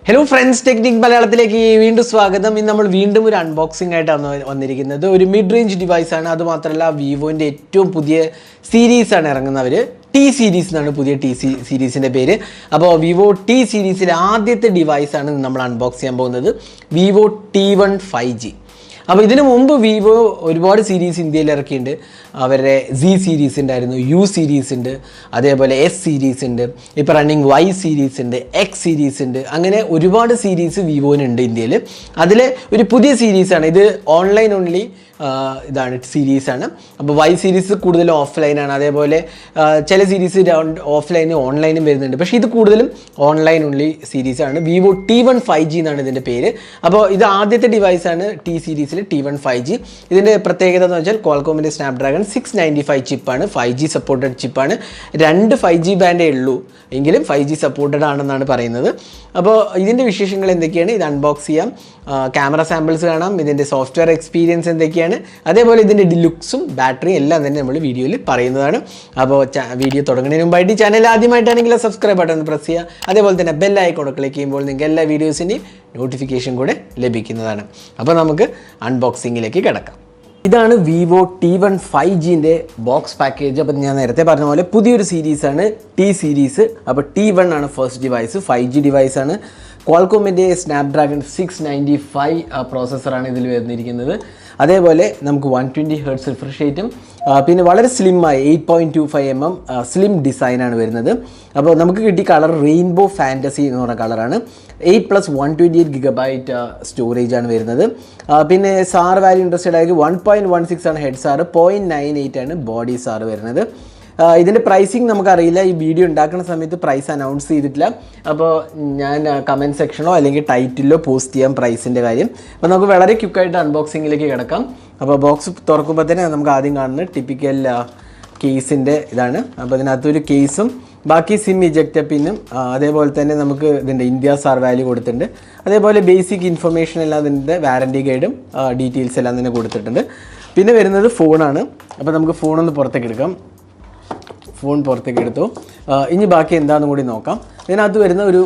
Hello friends, Technique Malayalamത്തിലേക്ക് വീണ്ടും സ്വാഗതം. ഇന്ന് നമ്മൾ വീണ്ടും ഒരു അൺബോക്സിംഗ് ആയിട്ടാണ് വന്നിരിക്കുന്നത്. ഒരു മിഡ് റേഞ്ച് ഡിവൈസ് ആണ്. അത് മാത്രമല്ല വിവോന്റെ ഏറ്റവും പുതിയ സീരീസ് ആണ് ഇറങ്ങുന്നവർ. ടി സീരീസ് എന്നാണ് പുതിയ സീരീസിന്റെ പേര്. അപ്പോൾ വിവോ ടി സീരീസിലെ ആദ്യത്തെ ഡിവൈസ് ആണ് നമ്മൾ അൺബോക്സ് ചെയ്യാൻ പോകുന്നത്. Vivo T1 5G. അപ്പോൾ ഇതിനു മുമ്പ് വിവോ ഒരുപാട് സീരീസ് ഇന്ത്യയിൽ ഇറക്കിയിട്ടുണ്ട്. അവരുടെ Z സീരീസ് ഉണ്ടായിരുന്നു, U സീരീസ് ഉണ്ട്, അതേപോലെ S സീരീസ് ഉണ്ട്, ഇപ്പോൾ റണ്ണിങ് Y സീരീസ് ഉണ്ട്, X സീരീസ് ഉണ്ട്. അങ്ങനെ ഒരുപാട് സീരീസ് വിവോനുണ്ട് ഇന്ത്യയിൽ. അതിൽ ഒരു പുതിയ സീരീസാണ് ഇത്. ഓൺലൈൻ ഓൺലി ഇതാണ് സീരീസാണ്. അപ്പോൾ Y സീരീസ് കൂടുതലും ഓഫ്ലൈനാണ്. അതേപോലെ ചില സീരീസ് ഓഫ്ലൈനും ഓൺലൈനും വരുന്നുണ്ട്. പക്ഷേ ഇത് കൂടുതലും online only സീരീസാണ്. Vivo T1 5G എന്നാണ് ഇതിൻ്റെ പേര്. അപ്പോൾ ഇത് ആദ്യത്തെ ഡിവൈസാണ് ടി സീരീസിൽ T1 5G. ഇതിൻ്റെ പ്രത്യേകത എന്ന് വെച്ചാൽ ക്വാൾകോമിൻ്റെ സ്നാപ്ഡ്രാഗൺ 695 ചിപ്പാണ്. 5G supported ചിപ്പാണ്. 2 5G ബാൻഡേ ഉള്ളൂ എങ്കിലും 5G സപ്പോർട്ടഡ് ആണെന്നാണ് പറയുന്നത്. അപ്പോൾ ഇതിൻ്റെ വിശേഷങ്ങൾ എന്തൊക്കെയാണ്, ഇത് അൺബോക്സ് ചെയ്യാം, ക്യാമറ സാമ്പിൾസ് കാണാം, ഇതിൻ്റെ സോഫ്റ്റ്വെയർ എക്സ്പീരിയൻസ് എന്തൊക്കെയാണ്, അതേപോലെ ഇതിൻ്റെ ലുക്സും ബാറ്ററിയും എല്ലാം തന്നെ നമ്മൾ വീഡിയോയിൽ പറയുന്നതാണ്. അപ്പോൾ വീഡിയോ തുടങ്ങുന്നതിന് മുമ്പായിട്ട് ചാനൽ ആദ്യമായിട്ടാണെങ്കിൽ സബ്സ്ക്രൈബ് ബട്ടൺ പ്രസ് ചെയ്യുക. അതേപോലെ തന്നെ ബെൽ ഐക്കൺ ക്ലിക്ക് ചെയ്യുമ്പോൾ നിങ്ങൾക്ക് എല്ലാ വീഡിയോസിൻ്റെയും നോട്ടിഫിക്കേഷൻ കൂടെ ലഭിക്കുന്നതാണ്. അപ്പോൾ നമുക്ക് അൺബോക്സിങ്ങിലേക്ക് കിടക്കാം. ഇതാണ് വിവോ T1 5Gൻ്റെ ബോക്സ് പാക്കേജ്. അപ്പം ഞാൻ നേരത്തെ പറഞ്ഞ പോലെ പുതിയൊരു സീരീസാണ് ടി സീരീസ്. അപ്പോൾ T1 ആണ് ഫസ്റ്റ് ഡിവൈസ്, 5G ഡിവൈസാണ്. ക്വാൾകോമിൻ്റെ സ്നാപ്ഡ്രാഗൺ 695 പ്രോസസ്സറാണ് ഇതിൽ വരുന്നിരിക്കുന്നത്. അതേപോലെ നമുക്ക് 120 Hz റിഫ്രഷ് റേറ്റും പിന്നെ വളരെ സ്ലിമ്മായി 8.25 mm സ്ലിം ഡിസൈനാണ് വരുന്നത്. അപ്പോൾ നമുക്ക് കിട്ടിയ കളർ റെയിൻബോ ഫാൻറ്റസി എന്ന് പറഞ്ഞ കളറാണ്. 8+128 GB സ്റ്റോറേജ് ആണ് വരുന്നത്. പിന്നെ സാർ വാല്യൂ ഇൻട്രസ്റ്റഡ് ആയിരിക്കും 1.16 ആണ് ഹെഡ് സാറ്, 0.98 ആണ് ബോഡി സാറ് വരുന്നത്. ഇതിൻ്റെ പ്രൈസിങ് നമുക്കറിയില്ല. ഈ വീഡിയോ ഉണ്ടാക്കുന്ന സമയത്ത് പ്രൈസ് അനൗൺസ് ചെയ്തിട്ടില്ല. അപ്പോൾ ഞാൻ കമൻറ്റ് സെക്ഷനോ അല്ലെങ്കിൽ ടൈറ്റിലോ പോസ്റ്റ് ചെയ്യാം പ്രൈസിൻ്റെ കാര്യം. അപ്പോൾ നമുക്ക് വളരെ ക്വിക്കായിട്ട് അൺബോക്സിങ്ങിലേക്ക് കിടക്കാം. അപ്പോൾ ബോക്സ് തുറക്കുമ്പോൾ തന്നെ നമുക്ക് ആദ്യം കാണുന്നത് ടിപ്പിക്കൽ കേസിൻ്റെ ഇതാണ്. അപ്പോൾ ഇതിനകത്തൊരു കേസും ബാക്കി സിം ഇജക്റ്റ് പിന്നും അതേപോലെ തന്നെ നമുക്ക് ഇതിൻ്റെ ഇന്ത്യ സാർ വാല്യൂ കൊടുത്തിട്ടുണ്ട്. അതേപോലെ ബേസിക് ഇൻഫർമേഷൻ എല്ലാം ഇതിൻ്റെ വാറൻറ്റി ഗൈഡും ഡീറ്റെയിൽസ് എല്ലാം തന്നെ കൊടുത്തിട്ടുണ്ട്. പിന്നെ വരുന്നത് ഫോണാണ്. അപ്പോൾ നമുക്ക് ഫോണൊന്ന് പുറത്തേക്ക് എടുക്കാം. ഫോൺ പുറത്തേക്ക് എടുത്തു. ഇനി ബാക്കി എന്താണെന്ന് കൂടി നോക്കാം. ഇതിനകത്ത് വരുന്ന ഒരു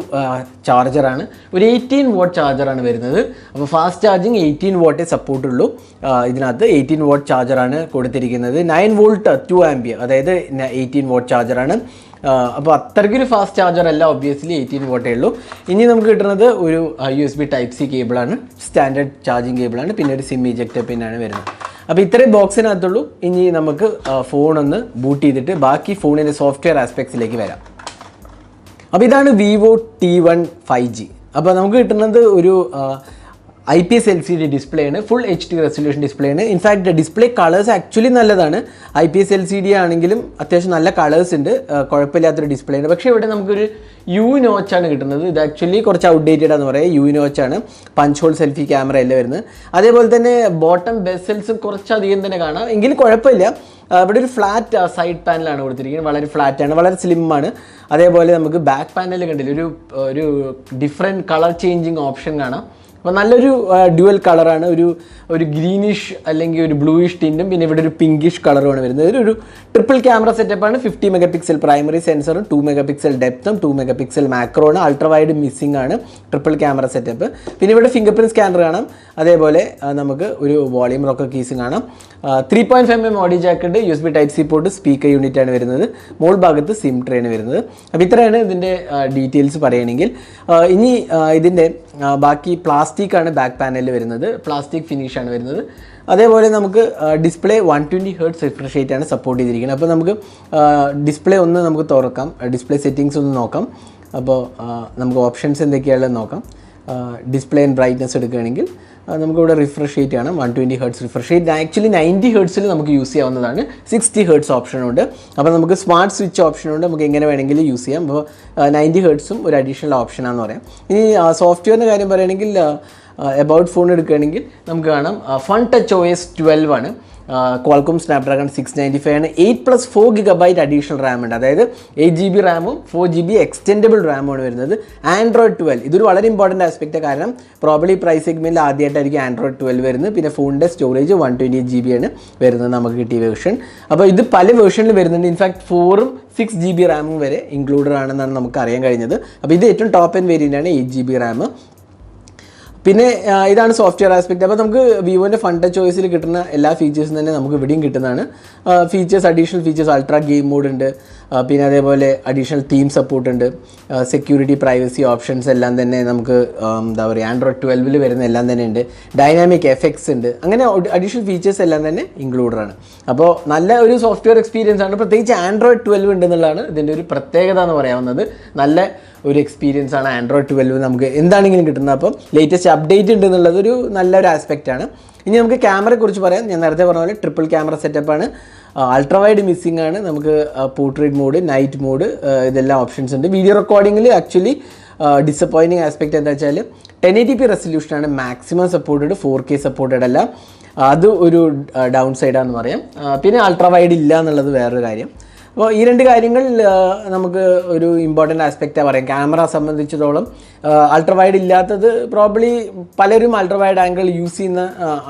ചാർജറാണ്, ഒരു 18 watt ചാർജറാണ് വരുന്നത്. അപ്പോൾ ഫാസ്റ്റ് ചാർജിങ് 18 watt സപ്പോർട്ടുള്ളൂ. ഇതിനകത്ത് 18 watt ചാർജറാണ് കൊടുത്തിരിക്കുന്നത്. 9 volt 2 ampere, അതായത് 18 watt ചാർജറാണ്. അപ്പോൾ അത്രയ്ക്കൊരു ഫാസ്റ്റ് ചാർജർ അല്ല, ഒബ്വിയസ്ലി 18 watt ഉള്ളൂ. ഇനി നമുക്ക് കിട്ടുന്നത് ഒരു USB Type-C കേബിളാണ്, സ്റ്റാൻഡേർഡ് ചാർജിങ് കേബിളാണ്. പിന്നെ ഒരു സിം ഇജക്റ്റ് പിന്നാണ് വരുന്നത്. അപ്പോൾ ഇത്രയും ബോക്സിനകത്തുള്ളൂ. ഇനി നമുക്ക് ഫോണൊന്ന് ബൂട്ട് ചെയ്തിട്ട് ബാക്കി ഫോണിൻ്റെ സോഫ്റ്റ്വെയർ ആസ്പെക്ട്സിലേക്ക് വരാം. അപ്പോൾ ഇതാണ് വിവോ T1 5G. അപ്പോൾ നമുക്ക് കിട്ടുന്നത് ഒരു IPS LCD ഡിസ്പ്ലേ ആണ്, ഫുൾ HD റെസൊല്യൂഷൻ ഡിസ്പ്ലേ ആണ്. ഇൻഫാക്ട് ഡിസ്പ്ലേ കളേഴ്സ് ആക്ച്വലി നല്ലതാണ്. IPS LCD ആണെങ്കിലും അത്യാവശ്യം നല്ല കളേഴ്സ് ഉണ്ട്, കുഴപ്പമില്ലാത്തൊരു ഡിസ്പ്ലേ ആണ്. പക്ഷേ ഇവിടെ നമുക്കൊരു U നോച്ചാണ് കിട്ടുന്നത്. ഇത് ആക്ച്വലി കുറച്ച് ഔട്ട്ഡേറ്റഡ് ആണെന്ന് പറയാം. U നോച്ചാണ്, പഞ്ച് ഹോൾ സെൽഫി ക്യാമറ എല്ലാം വരുന്നത്. അതേപോലെ തന്നെ ബോട്ടം ബെസൽസും കുറച്ചധികം തന്നെ കാണാം, എങ്കിലും കുഴപ്പമില്ല. ഇവിടെ ഒരു ഫ്ലാറ്റ് സൈഡ് പാനലാണ് കൊടുത്തിരിക്കുന്നത്, വളരെ ഫ്ലാറ്റാണ്, വളരെ സ്ലിമ്മാണ്. അതേപോലെ നമുക്ക് ബാക്ക് പാനൽ കണ്ടില്ല, ഒരു ഡിഫറെൻറ്റ് കളർ ചേഞ്ചിങ് ഓപ്ഷൻ കാണാം. അപ്പോൾ നല്ലൊരു ഡ്യുവൽ കളറാണ്, ഒരു ഗ്രീനിഷ് അല്ലെങ്കിൽ ഒരു ബ്ലൂയിഷ് ടിൻറ്റും പിന്നെ ഇവിടെ ഒരു പിങ്കിഷ് കളറുമാണ് വരുന്നത്. ഒരു ട്രിപ്പിൾ ക്യാമറ സെറ്റപ്പാണ്. 50 MP പ്രൈമറി സെൻസറും 2 MP ഡെപ്തും 2 MP മാക്രോണ്. അൾട്രാ വൈഡ് മിസ്സിംഗ് ആണ്, ട്രിപ്പിൾ ക്യാമറ സെറ്റപ്പ്. പിന്നെ ഇവിടെ ഫിംഗർ പ്രിൻറ്റ് സ്കാനർ കാണാം. അതേപോലെ നമുക്ക് ഒരു വോളിയം റോക്കർ കീസും കാണാം. 3.5 mm ഓഡിയോ ജാക്ക് ഉണ്ട്, USB Type-C port, speaker unit ആണ് വരുന്നത്. മോൾ ഭാഗത്ത് സിം ട്രേ ആണ് വരുന്നത്. അപ്പോൾ ഇത്രയാണ് ഇതിൻ്റെ ഡീറ്റെയിൽസ് പറയുകയാണെങ്കിൽ. ഇനി ഇതിൻ്റെ ബാക്കി പ്ലാസ്റ്റിക് ആണ് ബാക്ക് പാനലിൽ വരുന്നത്, പ്ലാസ്റ്റിക് ഫിനിഷ് ആണ് വരുന്നത്. അതേപോലെ നമുക്ക് ഡിസ്പ്ലേ 120 Hz റിഫ്രഷ് റേറ്റ് ആണ് സപ്പോർട്ട് ചെയ്തിരിക്കുന്നത്. അപ്പോൾ നമുക്ക് ഡിസ്പ്ലേ ഒന്ന് നമുക്ക് തുറക്കാം, ഡിസ്പ്ലേ സെറ്റിങ്സ് ഒന്ന് നോക്കാം. അപ്പോൾ നമുക്ക് ഓപ്ഷൻസ് എന്തൊക്കെയാണെന്ന് നോക്കാം. ഡിസ്പ്ലേ ആൻഡ് ബ്രൈറ്റ്നസ് എടുക്കുകയാണെങ്കിൽ നമുക്കിവിടെ റിഫ്രഷ് റേറ്റ് ആണ് 120 Hz refresh rate. Actually 90 Hz നമുക്ക് യൂസ് ചെയ്യാവുന്നതാണ്. 60 Hz ഓപ്ഷനുണ്ട്. അപ്പോൾ നമുക്ക് സ്മാർട്ട് സ്വിച്ച് ഓപ്ഷനുണ്ട്, നമുക്ക് എങ്ങനെ വേണമെങ്കിലും യൂസ് ചെയ്യാം. അപ്പോൾ 90 Hz ഒരു അഡീഷണൽ ഓപ്ഷനാണെന്ന് പറയാം. ഇനി സോഫ്റ്റ്വെയറിൻ്റെ കാര്യം പറയുകയാണെങ്കിൽ എബൌട്ട് ഫോൺ എടുക്കുകയാണെങ്കിൽ നമുക്ക് കാണാം ഫൺ ടച്ച് OS 12 ആണ്. Qualcomm Snapdragon 695 ആണ്. 8+4 GB അഡീഷണൽ റാം ഉണ്ട്. അതായത് 8 GB റാമും 4 GB എക്സ്റ്റെൻഡബിൾ റാമുമാണ് വരുന്നത്. Android 12 ഇതൊരു വളരെ ഇമ്പോർട്ടൻറ്റ് ആസ്പെക്റ്റ്, കാരണം പ്രോബ്ലി പ്രൈസ് സെഗ്മെൻറ്റിൽ ആദ്യമായിട്ടായിരിക്കും Android 12 വരുന്നത്. പിന്നെ ഫോണിൻ്റെ സ്റ്റോറേജ് 128 GB ആണ് വരുന്നത് നമുക്ക് കിട്ടിയ വേർഷൻ. അപ്പോൾ ഇത് പല വേർഷനിൽ വരുന്നുണ്ട്. ഇൻഫാക്ട് 4ഉം 6 GB റാമും വരെ ഇൻക്ലൂഡഡ് ആണെന്നാണ് നമുക്ക് അറിയാൻ കഴിഞ്ഞത്. അപ്പോൾ ഇത് ഏറ്റവും ടോപ്പ് എൻഡ് വേരിയൻ്റ് ആണ് 8 GB റാം. പിന്നെ ഇതാണ് സോഫ്റ്റ്വെയർ ആസ്പെക്റ്റ്. അപ്പോൾ നമുക്ക് വിവോൻ്റെ ഫൺ ടച്ച് OSൽ കിട്ടുന്ന എല്ലാ ഫീച്ചേഴ്സും തന്നെ നമുക്ക് ഇവിടെയും കിട്ടുന്നതാണ്. Additional features ultra game mode ഉണ്ട്, പിന്നെ അതേപോലെ അഡീഷണൽ തീം സപ്പോർട്ട് ഉണ്ട്, സെക്യൂരിറ്റി പ്രൈവസി ഓപ്ഷൻസ് എല്ലാം തന്നെ നമുക്ക് എന്താ പറയുക Android 12ൽ വരുന്ന എല്ലാം തന്നെ ഉണ്ട്, ഡൈനാമിക് എഫക്ട്സ് ഉണ്ട്, അങ്ങനെ അഡീഷണൽ ഫീച്ചേഴ്സ് എല്ലാം തന്നെ ഇൻക്ലൂഡഡ് ആണ്. അപ്പോൾ നല്ല ഒരു സോഫ്റ്റ്വെയർ എക്സ്പീരിയൻസ് ആണ്. പ്രത്യേകിച്ച് Android 12 ഉണ്ടെന്നുള്ളതാണ് ഇതിൻ്റെ ഒരു പ്രത്യേകത എന്ന് പറയാവുന്നത്. നല്ല ഒരു എക്സ്പീരിയൻസ് ആണ് Android 12 നമുക്ക് എന്താണെങ്കിലും കിട്ടുന്നത്. അപ്പം ലേറ്റസ്റ്റ് അപ്ഡേറ്റ് ഉണ്ട് എന്നുള്ളത് ഒരു നല്ലൊരു ആസ്പെക്റ്റാണ്. ഇനി നമുക്ക് ക്യാമറയെക്കുറിച്ച് പറയാം. ഞാൻ നേരത്തെ പറഞ്ഞ പോലെ ട്രിപ്പിൾ ക്യാമറ സെറ്റപ്പാണ്. അൾട്രാവൈഡ് മിസ്സിംഗ് ആണ്. നമുക്ക് പോർട്രേറ്റ് മോഡ്, നൈറ്റ് മോഡ്, ഇതെല്ലാം ഓപ്ഷൻസ് ഉണ്ട്. വീഡിയോ റെക്കോർഡിങ്ങിൽ ആക്ച്വലി ഡിസപ്പോയിൻറ്റിങ് ആസ്പെക്റ്റ് എന്താ വെച്ചാൽ 1080p റെസൊല്യൂഷനാണ് maximum supported, 4K supported അല്ല. അത് ഒരു ഡൗൺ സൈഡാണെന്ന് പറയാം. പിന്നെ അൾട്രാവൈഡ് ഇല്ല എന്നുള്ളത് വേറൊരു കാര്യം. അപ്പോൾ ഈ രണ്ട് കാര്യങ്ങൾ നമുക്ക് ഒരു ഇമ്പോർട്ടൻ്റ് ആസ്പെക്റ്റാണ് പറയാം. ക്യാമറ സംബന്ധിച്ചിടത്തോളം അൾട്രാവൈഡ് ഇല്ലാത്തത് പ്രോബ്ലി പലരും അൾട്രാവൈഡ് ആംഗിൾ യൂസ് ചെയ്യുന്ന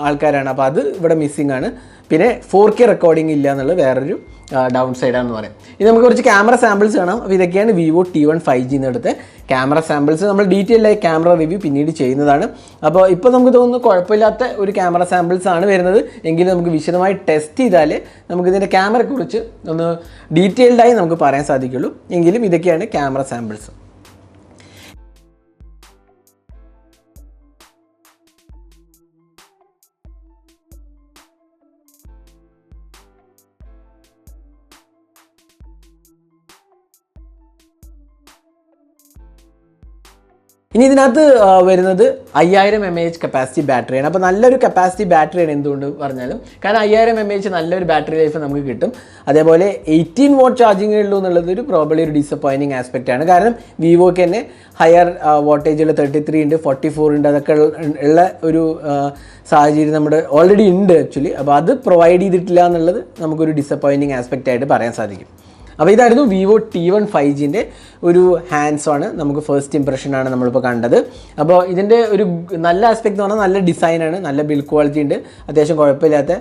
ആൾക്കാരാണ്. അപ്പോൾ അത് ഇവിടെ മിസ്സിംഗ് ആണ്. പിന്നെ 4K റെക്കോർഡിംഗ് ഇല്ല എന്നുള്ളത് വേറൊരു ഡൗൺ സൈഡാണെന്ന് പറയാം. ഇനി നമുക്ക് കുറച്ച് ക്യാമറ സാമ്പിൾസ് കാണാം. അപ്പോൾ ഇതൊക്കെയാണ് Vivo T1 5G എടുത്ത് ക്യാമറ സാമ്പിൾസ്. നമ്മൾ ഡീറ്റെയിൽ ആയി ക്യാമറ റിവ്യൂ പിന്നീട് ചെയ്യുന്നതാണ്. അപ്പോൾ ഇപ്പോൾ നമുക്ക് തോന്നുന്നു കുഴപ്പമില്ലാത്ത ഒരു ക്യാമറ സാമ്പിൾസ് ആണ് വരുന്നത്. എങ്കിലും നമുക്ക് വിശദമായി ടെസ്റ്റ് ചെയ്താൽ നമുക്കിതിൻ്റെ ക്യാമറയെക്കുറിച്ച് ഒന്ന് ഡീറ്റെയിൽഡായി നമുക്ക് പറയാൻ സാധിക്കുള്ളൂ. എങ്കിലും ഇതൊക്കെയാണ് ക്യാമറ സാമ്പിൾസ്. ഇനി ഇതിനകത്ത് വരുന്നത് 5000 mAh കപ്പാസിറ്റി ബാറ്ററിയാണ്. അപ്പോൾ നല്ലൊരു കപ്പാസിറ്റി ബാറ്ററിയാണ് എന്തുകൊണ്ട് പറഞ്ഞാലും, കാരണം 5000 mAh നല്ലൊരു ബാറ്ററി ലൈഫ് നമുക്ക് കിട്ടും. അതേപോലെ 18 watt ചാർജിങ് ഉള്ളൂ എന്നുള്ളത് ഒരു പ്രോബ്ലി ഒരു ഡിസപ്പോയിൻറ്റിങ് ആസ്പെക്റ്റ് ആണ്. കാരണം വിവോക്ക് തന്നെ ഹയർ വോട്ടേജുള്ള 33 ഉണ്ട്, 44 ഉണ്ട്, അതൊക്കെ ഉള്ള ഒരു സാഹചര്യം നമ്മുടെ ഓൾറെഡി ഉണ്ട് ആക്ച്വലി. അപ്പോൾ അത് പ്രൊവൈഡ് ചെയ്തിട്ടില്ല എന്നുള്ളത് നമുക്കൊരു ഡിസപ്പോയിൻറ്റിങ് ആസ്പെക്റ്റ് ആയിട്ട് പറയാൻ സാധിക്കും. അപ്പോൾ ഇതായിരുന്നു Vivo T1 5Gൻ്റെ ഒരു ഹാൻഡ്സ് ആണ്. നമുക്ക് ഫസ്റ്റ് ഇംപ്രഷനാണ് നമ്മളിപ്പോൾ കണ്ടത്. അപ്പോൾ ഇതിൻ്റെ ഒരു നല്ല ആസ്പെക്ട് എന്ന് പറഞ്ഞാൽ നല്ല ഡിസൈനാണ്, നല്ല ബിൽഡ് ക്വാളിറ്റി ഉണ്ട്, അത്യാവശ്യം കുഴപ്പമില്ലാത്ത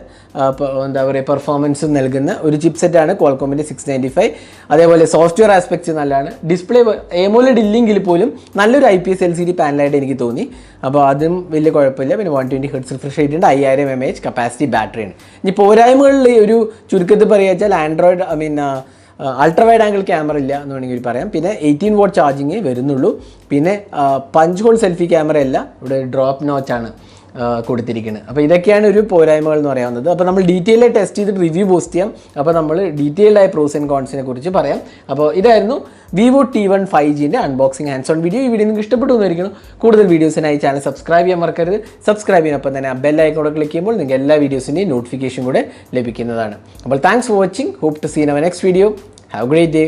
എന്താ പറയുക പെർഫോമൻസ് നൽകുന്ന ഒരു ചിപ്സെറ്റാണ് Qualcommൻ്റെ 695. അതേപോലെ സോഫ്റ്റ്വെയർ ആസ്പെക്ട്സ് നല്ലതാണ്. ഡിസ്പ്ലേ AMOLED ഇല്ലെങ്കിൽ പോലും നല്ലൊരു IPS LCD പാനലായിട്ട് എനിക്ക് തോന്നി. അപ്പോൾ അതും വലിയ കുഴപ്പമില്ല. പിന്നെ 120 Hz റിഫ്രഷ് റേറ്റ് ഉണ്ട്, 5000 mAh കപ്പാസിറ്റി ബാറ്ററിയാണ്. ഇനി പോരായ്മകളിൽ ഒരു ചുരുക്കത്തിൽ പറയുക വെച്ചാൽ ആൻഡ്രോയിഡ് അൾട്രാവൈഡ് ആംഗിൾ ക്യാമറ ഇല്ല എന്ന് വേണമെങ്കിൽ പറയാം. പിന്നെ 18 watt ചാർജിങ്ങേ വരുന്നുള്ളൂ. പിന്നെ പഞ്ച് ഹോൾ സെൽഫി ക്യാമറ അല്ല, ഇവിടെ ഡ്രോപ്പ് നോച്ചാണ് കൊടുത്തിരിക്കുന്നത്. അപ്പോൾ ഇതൊക്കെയാണ് ഒരു പോരായ്മകൾ എന്ന് പറയാവുന്നത്. അപ്പോൾ നമ്മൾ ഡീറ്റെയിലായി ടെസ്റ്റ് ചെയ്തിട്ട് റിവ്യൂ പോസ്റ്റ് ചെയ്യാം. അപ്പോൾ നമ്മൾ ഡീറ്റെയിൽഡായ പ്രോസ് ആൻഡ് കോൺസിനെ കുറിച്ച് പറയാം. അപ്പോൾ ഇതായിരുന്നു Vivo T1 5Gൻ്റെ അൺബോക്സിംഗ് ഹാൻഡ്സ് ഓൺ വീഡിയോ. ഈ വീഡിയോ നിങ്ങൾക്ക് ഇഷ്ടപ്പെട്ടു എന്നായിരിക്കണം. കൂടുതൽ വീഡിയോസിനായി ചാനൽ സബ്സ്ക്രൈബ് ചെയ്യാൻ മറക്കരുത്. സബ്സ്ക്രൈബ് ചെയ്യുന്നപ്പോൾ തന്നെ ആ ബെൽ ഐക്കൺ ക്ലിക്ക് ചെയ്യുമ്പോൾ നിങ്ങൾക്ക് എല്ലാ വീഡിയോസിൻ്റെയും നോട്ടിഫിക്കേഷൻ കൂടെ ലഭിക്കുന്നതാണ്. അപ്പോൾ thanks for watching. Hope to see in our next video. Have a great day.